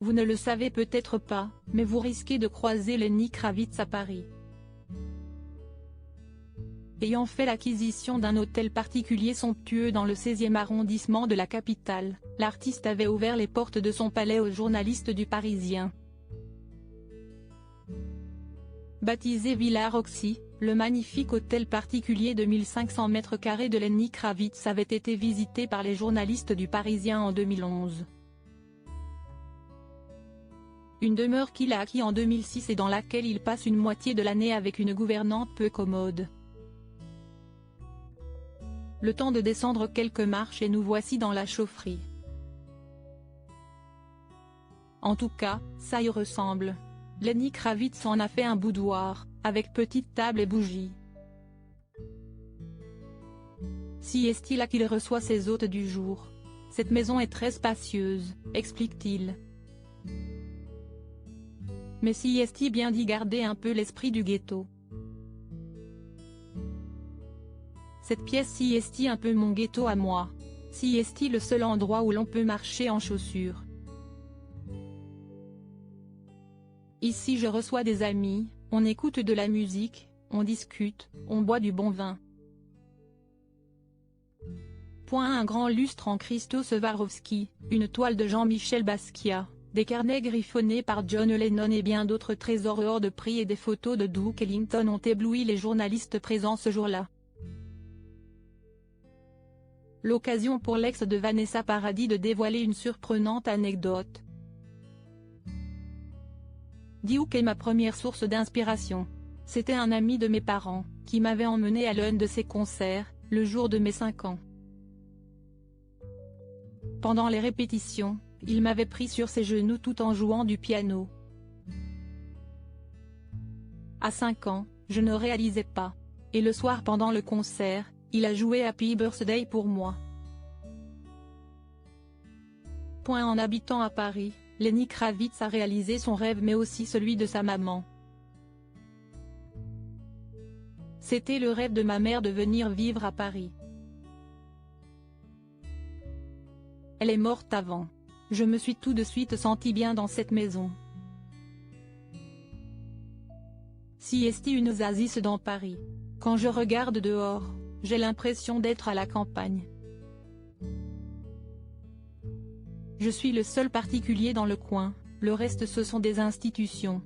Vous ne le savez peut-être pas, mais vous risquez de croiser Lenny Kravitz à Paris. Ayant fait l'acquisition d'un hôtel particulier somptueux dans le 16e arrondissement de la capitale, l'artiste avait ouvert les portes de son palais aux journalistes du Parisien. Baptisé Villa Roxy, le magnifique hôtel particulier de 1500 m² de Lenny Kravitz avait été visité par les journalistes du Parisien en 2011. Une demeure qu'il a acquis en 2006 et dans laquelle il passe une moitié de l'année avec une gouvernante peu commode. Le temps de descendre quelques marches et nous voici dans la chaufferie. En tout cas, ça y ressemble. Lenny Kravitz en a fait un boudoir, avec petite table et bougies. Si est-il là qu'il reçoit ses hôtes du jour. Cette maison est très spacieuse, explique-t-il. Mais si est-il bien d'y garder un peu l'esprit du ghetto. Cette pièce-ci est un peu mon ghetto à moi. Si est le seul endroit où l'on peut marcher en chaussures. Ici je reçois des amis, on écoute de la musique, on discute, on boit du bon vin. Un grand lustre en Christo Swarovski, une toile de Jean-Michel Basquiat, des carnets griffonnés par John Lennon et bien d'autres trésors hors de prix et des photos de Duke Ellington ont ébloui les journalistes présents ce jour-là. L'occasion pour l'ex de Vanessa Paradis de dévoiler une surprenante anecdote. Duke est ma première source d'inspiration. C'était un ami de mes parents, qui m'avait emmené à l'un de ses concerts, le jour de mes 5 ans. Pendant les répétitions, il m'avait pris sur ses genoux tout en jouant du piano. À 5 ans, je ne réalisais pas. Et le soir pendant le concert, il a joué Happy Birthday pour moi. En habitant à Paris, Lenny Kravitz a réalisé son rêve mais aussi celui de sa maman. C'était le rêve de ma mère de venir vivre à Paris. Elle est morte avant. Je me suis tout de suite senti bien dans cette maison. Si est une oasis dans Paris. Quand je regarde dehors, j'ai l'impression d'être à la campagne. Je suis le seul particulier dans le coin, le reste ce sont des institutions.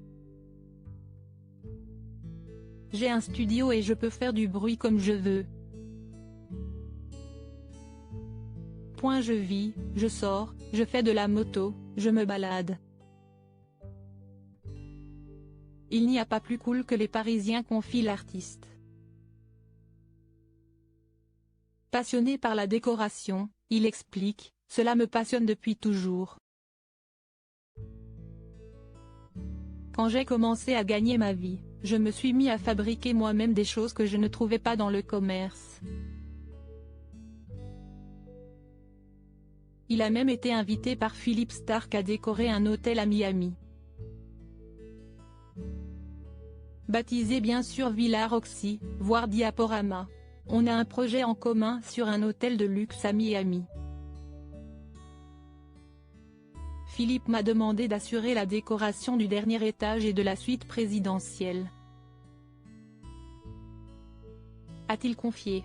J'ai un studio et je peux faire du bruit comme je veux. Je vis, je sors, je fais de la moto, je me balade. Il n'y a pas plus cool que les Parisiens, confie l'artiste. Passionné par la décoration, il explique, cela me passionne depuis toujours. Quand j'ai commencé à gagner ma vie, je me suis mis à fabriquer moi-même des choses que je ne trouvais pas dans le commerce. Il a même été invité par Philippe Stark à décorer un hôtel à Miami. Baptisé bien sûr Villa Roxy, voire Diaporama. On a un projet en commun sur un hôtel de luxe à Miami. Philippe m'a demandé d'assurer la décoration du dernier étage et de la suite présidentielle. A-t-il confié.